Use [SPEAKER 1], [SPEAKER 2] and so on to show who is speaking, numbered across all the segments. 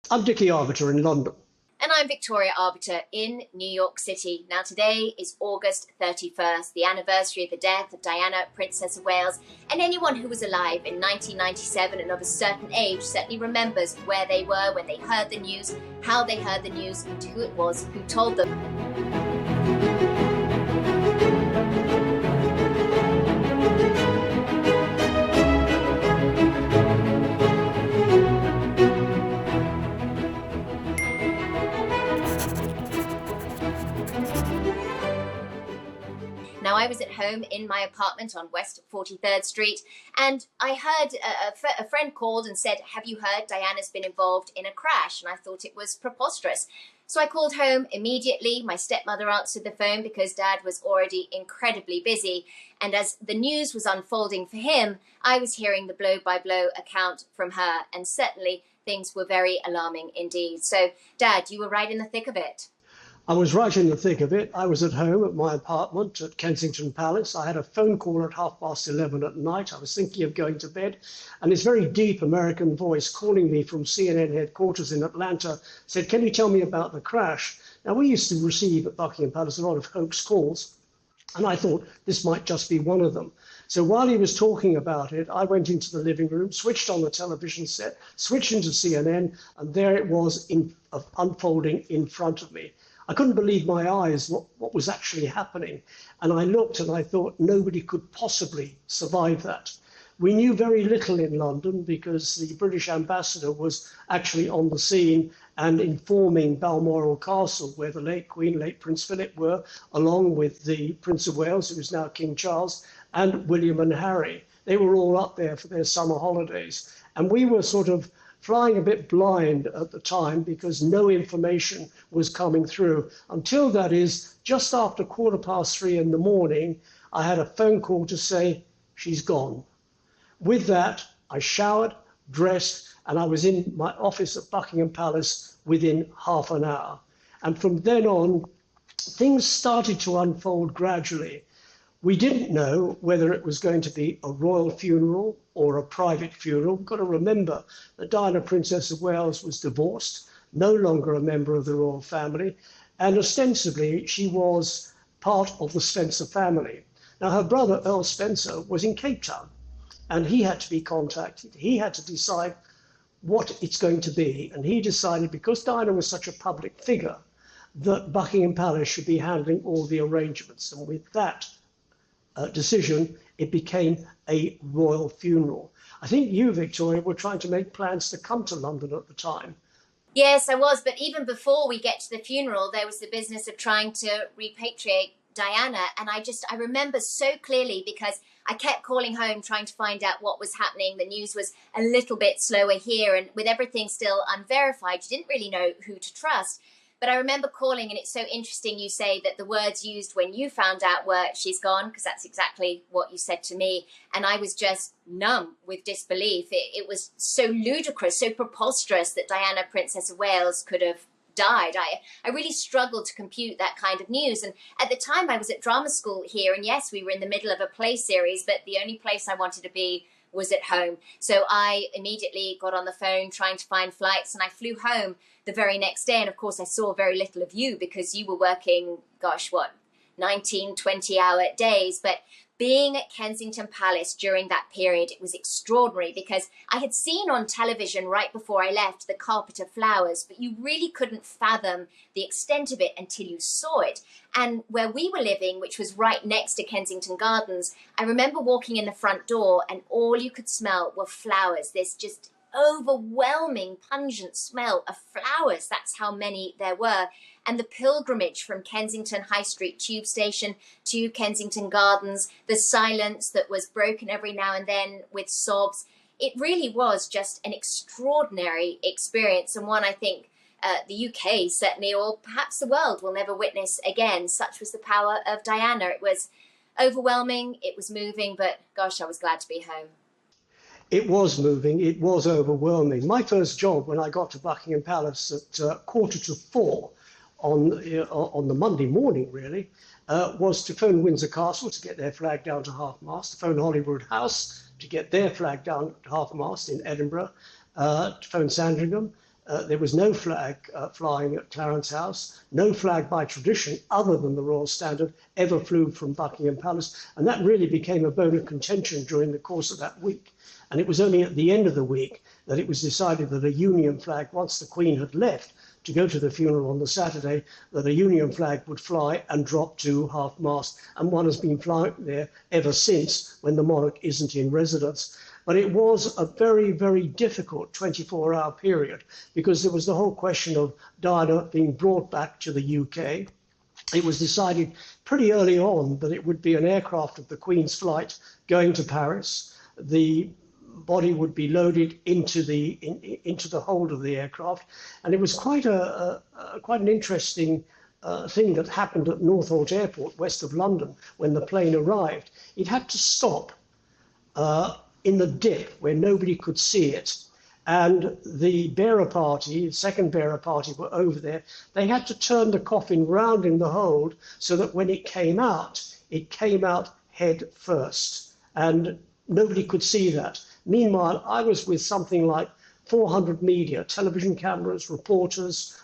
[SPEAKER 1] I'm Dickie Arbiter in London.
[SPEAKER 2] And I'm Victoria Arbiter in New York City. Now today is August 31st, the anniversary of the death of Diana, Princess of Wales, and anyone who was alive in 1997 and of a certain age certainly remembers where they were when they heard the news, how they heard the news, and who it was who told them. Now, I was at home in my apartment on West 43rd Street, and I heard a friend called and said, "Have you heard Diana's been involved in a crash?" And I thought it was preposterous. So I called home immediately. My stepmother answered the phone because Dad was already incredibly busy. And as the news was unfolding for him, I was hearing the blow-by-blow account from her. And certainly things were very alarming indeed. So, Dad, you were right in the thick of it.
[SPEAKER 1] I was right in the thick of it. I was at home at my apartment at Kensington Palace. I had a phone call at 11:30 at night. I was thinking of going to bed, and this very deep American voice calling me from CNN headquarters in Atlanta said, "Can you tell me about the crash?" Now, we used to receive at Buckingham Palace a lot of hoax calls, and I thought this might just be one of them. So while he was talking about it, I went into the living room, switched on the television set, switched into CNN, and there it was unfolding in front of me. I couldn't believe my eyes, what was actually happening. And I looked and I thought nobody could possibly survive that. We knew very little in London because the British ambassador was actually on the scene and informing Balmoral Castle, where the late Queen, late Prince Philip were, along with the Prince of Wales, who is now King Charles, and William and Harry. They were all up there for their summer holidays. And we were sort of flying a bit blind at the time because no information was coming through until, that is, just after 3:15 in the morning, I had a phone call to say, "She's gone." With that, I showered, dressed, and I was in my office at Buckingham Palace within half an hour. And from then on, things started to unfold gradually. We didn't know whether it was going to be a royal funeral or a private funeral. We've got to remember that Diana, Princess of Wales, was divorced, no longer a member of the royal family, and ostensibly she was part of the Spencer family. Now, her brother, Earl Spencer, was in Cape Town, and he had to be contacted. He had to decide what it's going to be, and he decided, because Diana was such a public figure, that Buckingham Palace should be handling all the arrangements. And with that decision, it became a royal funeral. I think you, Victoria, were trying to make plans to come to London at the time.
[SPEAKER 2] Yes, I was. But even before we get to the funeral, there was the business of trying to repatriate Diana. And I remember so clearly because I kept calling home trying to find out what was happening. The news was a little bit slower here. And with everything still unverified, you didn't really know who to trust. But I remember calling, and it's so interesting you say that the words used when you found out were, "She's gone," because that's exactly what you said to me. And I was just numb with disbelief. It was so ludicrous, so preposterous that Diana, Princess of Wales, could have died. I really struggled to compute that kind of news. And at the time I was at drama school here, and yes, we were in the middle of a play series, but the only place I wanted to be was at home. So I immediately got on the phone trying to find flights, and I flew home the very next day. And of course I saw very little of you because you were working, 19, 20-hour days. But being at Kensington Palace during that period, it was extraordinary because I had seen on television right before I left the carpet of flowers, but you really couldn't fathom the extent of it until you saw it. And where we were living, which was right next to Kensington Gardens, I remember walking in the front door and all you could smell were flowers. This just overwhelming, pungent smell of flowers. That's how many there were. And the pilgrimage from Kensington High Street Tube Station to Kensington Gardens, the silence that was broken every now and then with sobs. It really was just an extraordinary experience, and one I think the UK certainly, or perhaps the world, will never witness again. Such was the power of Diana. It was overwhelming, it was moving, but gosh, I was glad to be home.
[SPEAKER 1] It was moving, it was overwhelming. My first job when I got to Buckingham Palace at 4:45 on the Monday morning, really, was to phone Windsor Castle to get their flag down to half-mast, to phone Holyrood House to get their flag down to half-mast in Edinburgh, to phone Sandringham, There was no flag flying at Clarence House. No flag by tradition, other than the Royal Standard, ever flew from Buckingham Palace. And that really became a bone of contention during the course of that week. And it was only at the end of the week that it was decided that a Union flag, once the Queen had left to go to the funeral on the Saturday, that a Union flag would fly and drop to half-mast. And one has been flying there ever since, when the monarch isn't in residence. But it was a very, very difficult 24-hour period, because there was the whole question of Diana being brought back to the UK. It was decided pretty early on that it would be an aircraft of the Queen's flight going to Paris. The body would be loaded into the hold of the aircraft, and it was quite an interesting thing that happened at Northolt Airport, west of London, when the plane arrived. It had to stop in the dip where nobody could see it, and the bearer party, the second bearer party, were over there. They had to turn the coffin round in the hold so that when it came out head first, and nobody could see that. Meanwhile, I was with something like 400 media, television cameras, reporters,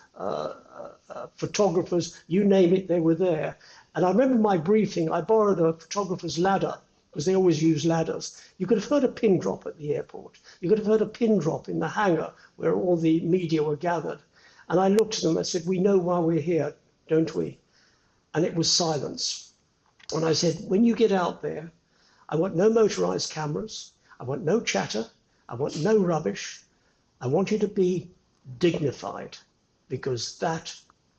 [SPEAKER 1] photographers, you name it, they were there. And I remember my briefing, I borrowed a photographer's ladder, because they always use ladders. You could have heard a pin drop at the airport. You could have heard a pin drop in the hangar where all the media were gathered. And I looked at them, I said, we know why we're here, don't we? And it was silence. And I said, when you get out there, I want no motorized cameras. I want no chatter. I want no rubbish. I want you to be dignified, because that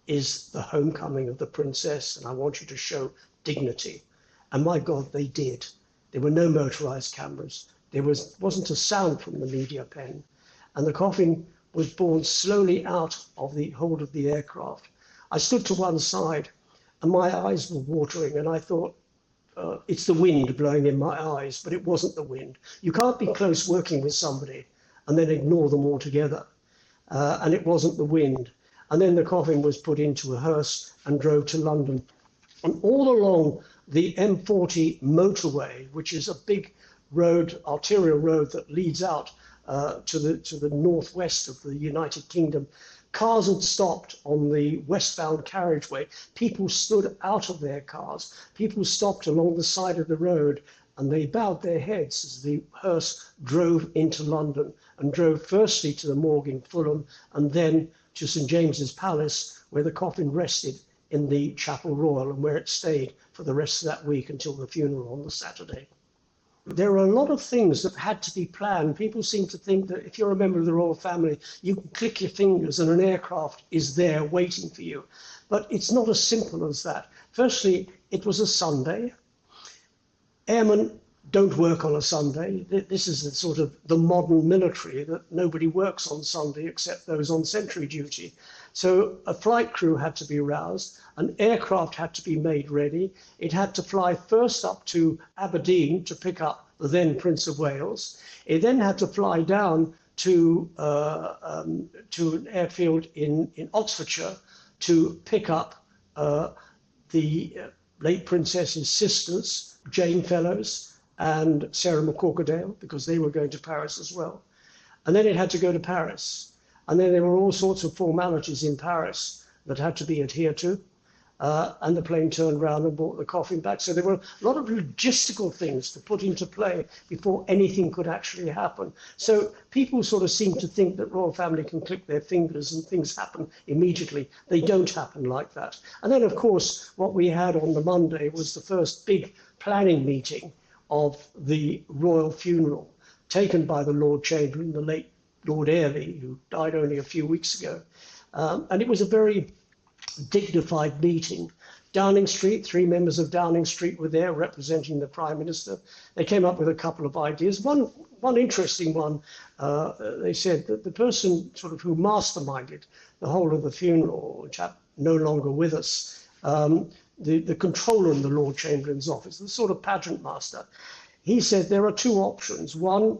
[SPEAKER 1] is the homecoming of the princess, and I want you to show dignity. And my God, they did. There were no motorized cameras. There wasn't a sound from the media pen. And the coffin was borne slowly out of the hold of the aircraft. I stood to one side, and my eyes were watering, and I thought, it's the wind blowing in my eyes, but it wasn't the wind. You can't be close working with somebody and then ignore them altogether. And it wasn't the wind. And then the coffin was put into a hearse and drove to London. And all along the M40 motorway, which is a big road, arterial road that leads out to the northwest of the United Kingdom, cars had stopped on the westbound carriageway. People stood out of their cars. People stopped along the side of the road, and they bowed their heads as the hearse drove into London, and drove firstly to the morgue in Fulham and then to St James's Palace, where the coffin rested in the Chapel Royal, and where it stayed for the rest of that week until the funeral on the Saturday. There are a lot of things that had to be planned. People seem to think that if you're a member of the royal family, you can click your fingers and an aircraft is there waiting for you. But it's not as simple as that. Firstly, it was a Sunday. Airmen don't work on a Sunday. This is the sort of the modern military, that nobody works on Sunday except those on sentry duty. So a flight crew had to be roused, an aircraft had to be made ready. It had to fly first up to Aberdeen to pick up the then Prince of Wales. It then had to fly down to an airfield in Oxfordshire to pick up the late Princess's sisters, Jane Fellows and Sarah McCorquodale, because they were going to Paris as well. And then it had to go to Paris. And then there were all sorts of formalities in Paris that had to be adhered to. And the plane turned around and brought the coffin back. So there were a lot of logistical things to put into play before anything could actually happen. So people sort of seem to think that royal family can click their fingers and things happen immediately. They don't happen like that. And then, of course, what we had on the Monday was the first big planning meeting of the royal funeral, taken by the Lord Chamberlain, the late Lord Airlie, who died only a few weeks ago. And it was a very dignified meeting. Downing Street, 3 members of Downing Street were there representing the Prime Minister. They came up with a couple of ideas. One interesting one, they said that the person sort of who masterminded the whole of the funeral, which are no longer with us, the controller in the Lord Chamberlain's office, the sort of pageant master, he said there are 2 options. One,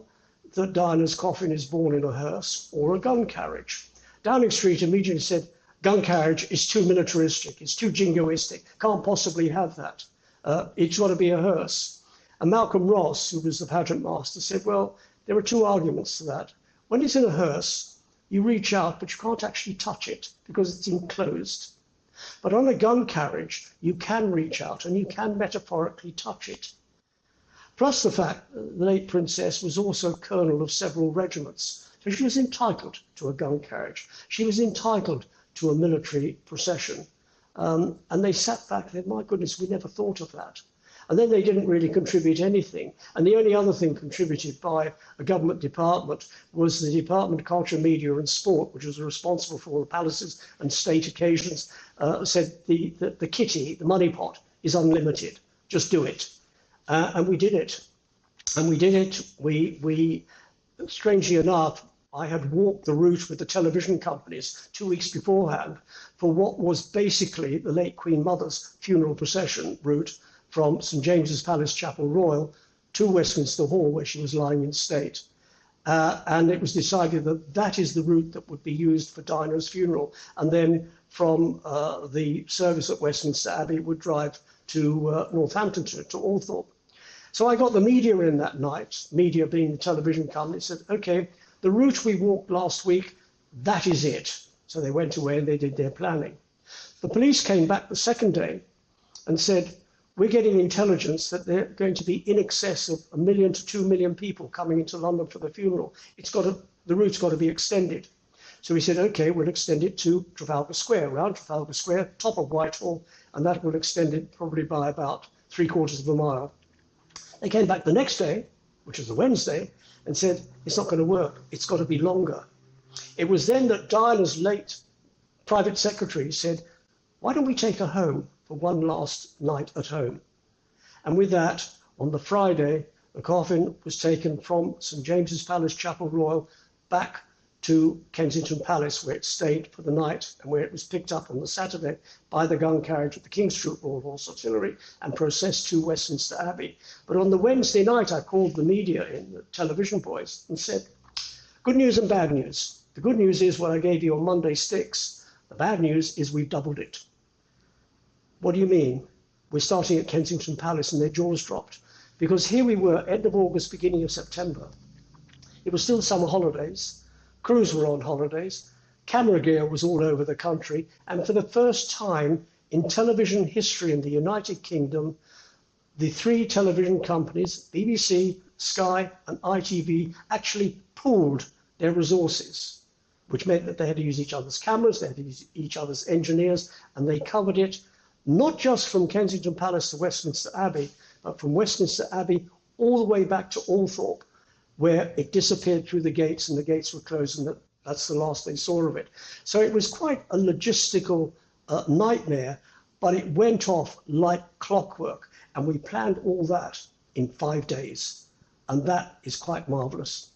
[SPEAKER 1] that Diana's coffin is borne in a hearse or a gun carriage. Downing Street immediately said, gun carriage is too militaristic, it's too jingoistic, can't possibly have that. It's got to be a hearse. And Malcolm Ross, who was the pageant master, said, well, there are 2 arguments to that. When it's in a hearse, You reach out, but you can't actually touch it because it's enclosed. But on a gun carriage, you can reach out and you can metaphorically touch it. Plus the fact that the late princess was also colonel of several regiments. So she was entitled to a gun carriage. She was entitled to a military procession. And they sat back and said, my goodness, we never thought of that. And then they didn't really contribute anything. And the only other thing contributed by a government department was the Department of Culture, Media and Sport, which was responsible for all the palaces and state occasions, said the kitty, the money pot, is unlimited. Just do it. And we did it. And we did it. We strangely enough, I had walked the route with the television companies 2 weeks beforehand for what was basically the late Queen Mother's funeral procession route from St James's Palace Chapel Royal to Westminster Hall, where she was lying in state. And it was decided that that is the route that would be used for Diana's funeral. And then from the service at Westminster Abbey would drive to Northampton, to Althorpe. So I got the media in that night, media being the television company, said, okay, the route we walked last week, that is it. So they went away and they did their planning. The police came back the second day and said, we're getting intelligence that there are going to be in excess of 1 million to 2 million people coming into London for the funeral. The route's got to be extended. So we said, okay, we'll extend it to Trafalgar Square, around Trafalgar Square, top of Whitehall, and that will extend it probably by about 3/4 of a mile. They came back the next day, which was a Wednesday, and said, it's not going to work. It's got to be longer. It was then that Diana's late private secretary said, why don't we take her home for one last night at home? And with that, on the Friday, the coffin was taken from St James's Palace Chapel Royal back to Kensington Palace, where it stayed for the night and where it was picked up on the Saturday by the gun carriage of the King's Troop Royal Horse Artillery and processed to Westminster Abbey. But on the Wednesday night, I called the media in, the television boys, and said, good news and bad news. The good news is what I gave you on Monday sticks. The bad news is we've doubled it. What do you mean? We're starting at Kensington Palace, and their jaws dropped. Because here we were, end of August, beginning of September. It was still summer holidays. Crews were on holidays. Camera gear was all over the country. And for the first time in television history in the United Kingdom, the three television companies, BBC, Sky and ITV, actually pooled their resources, which meant that they had to use each other's cameras, they had to use each other's engineers, and they covered it not just from Kensington Palace to Westminster Abbey, but from Westminster Abbey all the way back to Althorpe, where it disappeared through the gates and the gates were closed, and that's the last they saw of it. So it was quite a logistical nightmare, but it went off like clockwork, and we planned all that in 5 days, and that is quite marvellous.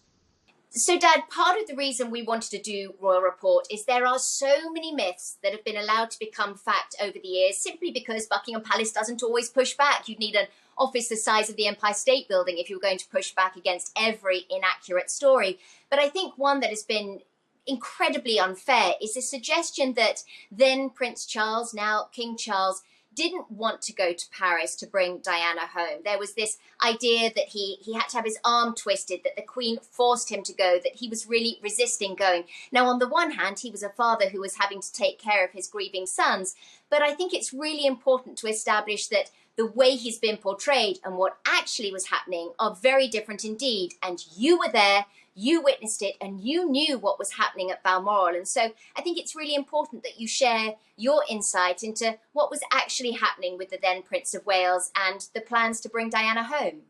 [SPEAKER 2] So, Dad, part of the reason we wanted to do Royal Report is there are so many myths that have been allowed to become fact over the years simply because Buckingham Palace doesn't always push back. You'd need an office the size of the Empire State Building if you were going to push back against every inaccurate story. But I think one that has been incredibly unfair is the suggestion that then Prince Charles, now King Charles, didn't want to go to Paris to bring Diana home. There was this idea that he had to have his arm twisted, that the Queen forced him to go, that he was really resisting going. Now, on the one hand, he was a father who was having to take care of his grieving sons, but I think it's really important to establish that the way he's been portrayed and what actually was happening are very different indeed. And you were there, you witnessed it, and you knew what was happening at Balmoral. And so I think it's really important that you share your insight into what was actually happening with the then Prince of Wales and the plans to bring Diana home.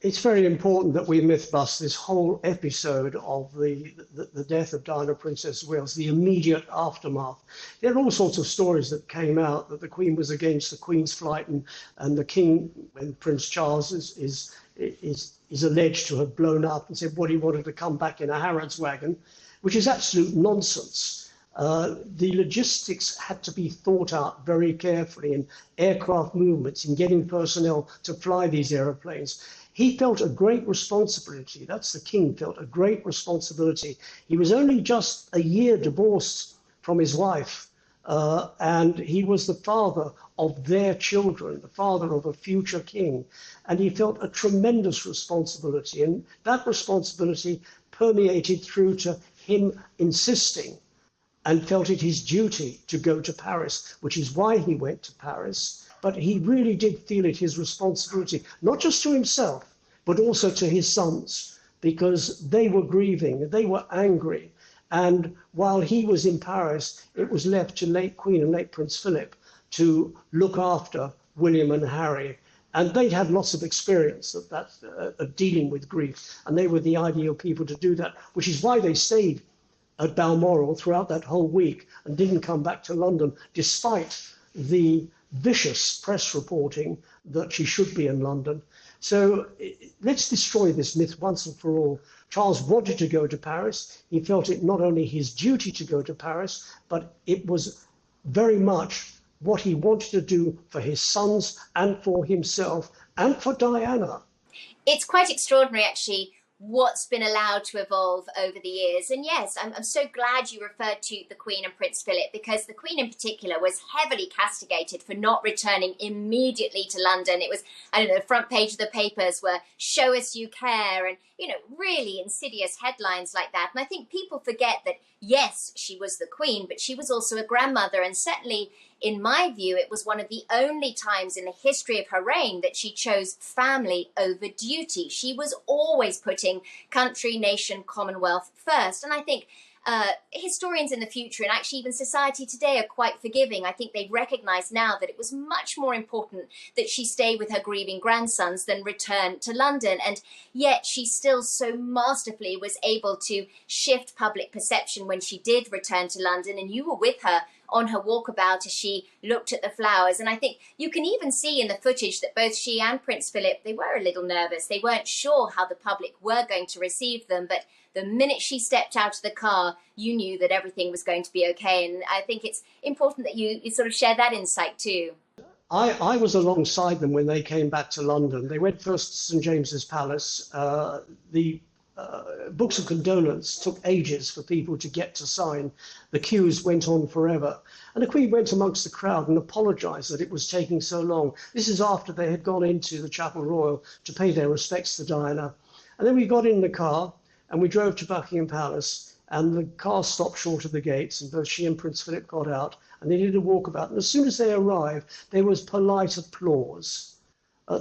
[SPEAKER 1] It's very important that we myth bust this whole episode of the death of Diana, Princess of Wales, the immediate aftermath. There are all sorts of stories that came out that the Queen was against the Queen's flight, and the King, when Prince Charles is alleged to have blown up and said what he wanted to come back in a Harrods wagon, which is absolute nonsense. The logistics had to be thought out very carefully in aircraft movements, in getting personnel to fly these aeroplanes. He felt a great responsibility. That's the King, felt a great responsibility. He was only just a year divorced from his wife, and he was the father of their children, the father of a future king. And he felt a tremendous responsibility, and that responsibility permeated through to him insisting and felt it his duty to go to Paris, which is why he went to Paris. But he really did feel it his responsibility, not just to himself, but also to his sons, because they were grieving, they were angry. And while he was in Paris, it was left to late Queen and late Prince Philip to look after William and Harry. And they'd had lots of experience of dealing with grief. And they were the ideal people to do that, which is why they stayed at Balmoral throughout that whole week and didn't come back to London, despite the vicious press reporting that she should be in London. So let's destroy this myth once and for all. Charles wanted to go to Paris. He felt it not only his duty to go to Paris, but it was very much what he wanted to do for his sons and for himself and for Diana.
[SPEAKER 2] It's quite extraordinary, actually, what's been allowed to evolve over the years. And yes, I'm so glad you referred to the Queen and Prince Philip, because the Queen in particular was heavily castigated for not returning immediately to London. It was, I don't know, the front page of the papers were "Show us you care," and, you know, really insidious headlines like that. And I think people forget that, yes, she was the Queen, but she was also a grandmother. And certainly, in my view, it was one of the only times in the history of her reign that she chose family over duty. She was always putting country, nation, commonwealth first. And I think historians in the future, and actually even society today, are quite forgiving. I think they recognise now that it was much more important that she stay with her grieving grandsons than return to London. And yet she still so masterfully was able to shift public perception when she did return to London. And you were with her on her walkabout as she looked at the flowers. And I think you can even see in the footage that both she and Prince Philip, they were a little nervous. They weren't sure how the public were going to receive them. But the minute she stepped out of the car, you knew that everything was going to be okay. And I think it's important that you sort of share that insight too.
[SPEAKER 1] I was alongside them when they came back to London. They went first to St. James's Palace. The books of condolence took ages for people to get to sign. The queues went on forever. And the Queen went amongst the crowd and apologised that it was taking so long. This is after they had gone into the Chapel Royal to pay their respects to Diana. And then we got in the car and we drove to Buckingham Palace, and the car stopped short of the gates, and both she and Prince Philip got out and they did a walkabout. And as soon as they arrived, there was polite applause.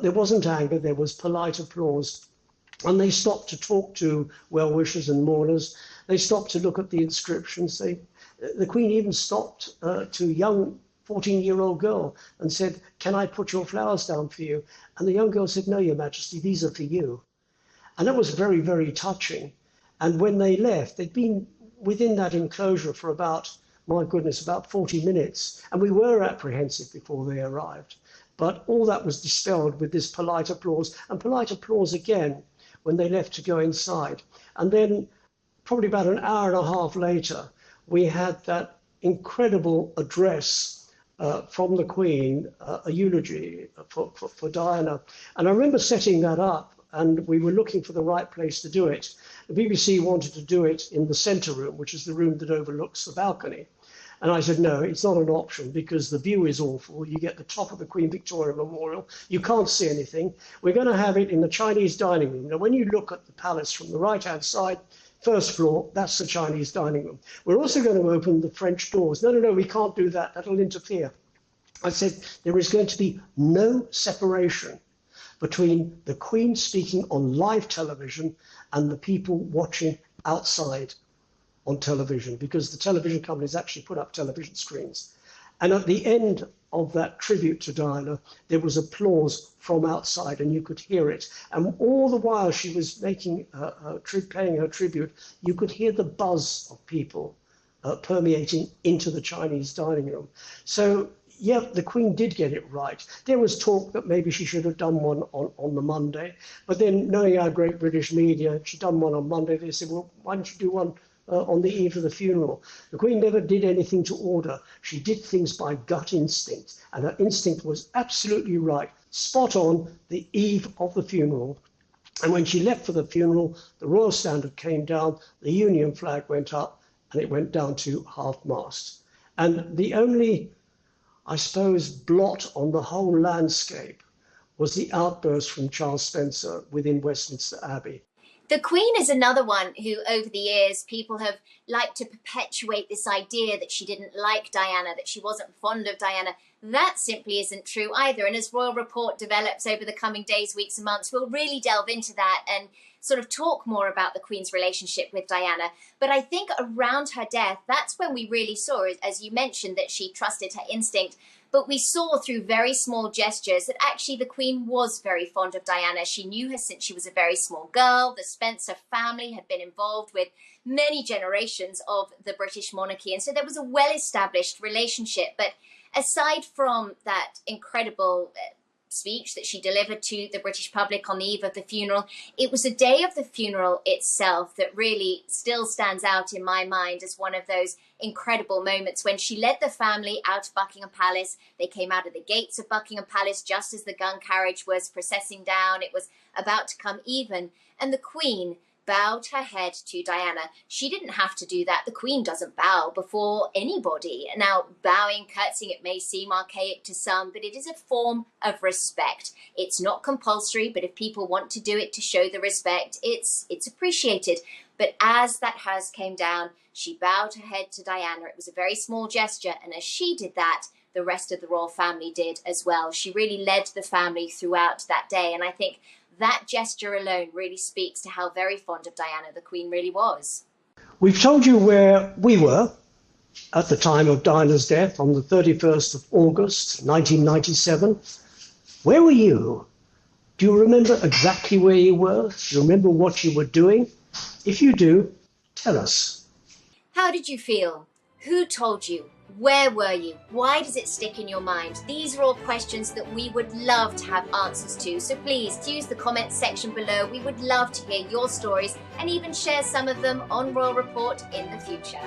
[SPEAKER 1] There wasn't anger, there was polite applause. And they stopped to talk to well-wishers and mourners. They stopped to look at the inscriptions. The Queen even stopped to a young 14-year-old girl and said, "Can I put your flowers down for you?" And the young girl said, "No, Your Majesty, these are for you." And that was very, very touching. And when they left, they'd been within that enclosure for about, my goodness, about 40 minutes. And we were apprehensive before they arrived. But all that was dispelled with this polite applause, and polite applause again when they left to go inside. And then probably about an hour and a half later, we had that incredible address from the Queen, a eulogy for Diana. And I remember setting that up, and we were looking for the right place to do it. The BBC wanted to do it in the centre room, which is the room that overlooks the balcony. And I said, no, it's not an option because the view is awful. You get the top of the Queen Victoria Memorial. You can't see anything. We're going to have it in the Chinese dining room. Now, when you look at the palace from the right-hand side, first floor, that's the Chinese dining room. We're also going to open the French doors. No, we can't do that. That'll interfere. I said, there is going to be no separation between the Queen speaking on live television and the people watching outside on television, because the television companies actually put up television screens. And at the end of that tribute to Diana, there was applause from outside, and you could hear it. And all the while she was paying her tribute, you could hear the buzz of people permeating into the Chinese dining room. So, yeah, the Queen did get it right. There was talk that maybe she should have done one on the Monday, but then knowing our great British media, she'd done one on Monday. They said, well, why don't you do one on the eve of the funeral? The Queen never did anything to order. She did things by gut instinct, and her instinct was absolutely right, spot on the eve of the funeral. And when she left for the funeral, the Royal Standard came down, the Union flag went up, and it went down to half-mast. And the only, I suppose, blot on the whole landscape was the outburst from Charles Spencer within Westminster Abbey.
[SPEAKER 2] The Queen is another one who, over the years, people have liked to perpetuate this idea that she didn't like Diana, that she wasn't fond of Diana. That simply isn't true either. And as Royal Report develops over the coming days, weeks and months, we'll really delve into that and sort of talk more about the Queen's relationship with Diana. But I think around her death, that's when we really saw, as you mentioned, that she trusted her instinct. But we saw through very small gestures that actually the Queen was very fond of Diana. She knew her since she was a very small girl. The Spencer family had been involved with many generations of the British monarchy. And so there was a well-established relationship. But aside from that incredible speech that she delivered to the British public on the eve of the funeral, it was the day of the funeral itself that really still stands out in my mind as one of those incredible moments when she led the family out of Buckingham Palace. They came out of the gates of Buckingham Palace just as the gun carriage was processing down. It was about to come even, and the Queen bowed her head to Diana. She didn't have to do that. The Queen doesn't bow before anybody. Now, bowing, curtsying, it may seem archaic to some, but it is a form of respect. It's not compulsory, but if people want to do it to show the respect, it's appreciated. But as that house came down, she bowed her head to Diana. It was a very small gesture, and as she did that, the rest of the royal family did as well. She really led the family throughout that day, and I think that gesture alone really speaks to how very fond of Diana the Queen really was.
[SPEAKER 1] We've told you where we were at the time of Diana's death on the 31st of August, 1997. Where were you? Do you remember exactly where you were? Do you remember what you were doing? If you do, tell us.
[SPEAKER 2] How did you feel? Who told you? Where were you? Why does it stick in your mind? These are all questions that we would love to have answers to. So please use the comments section below. We would love to hear your stories and even share some of them on Royal Report in the future.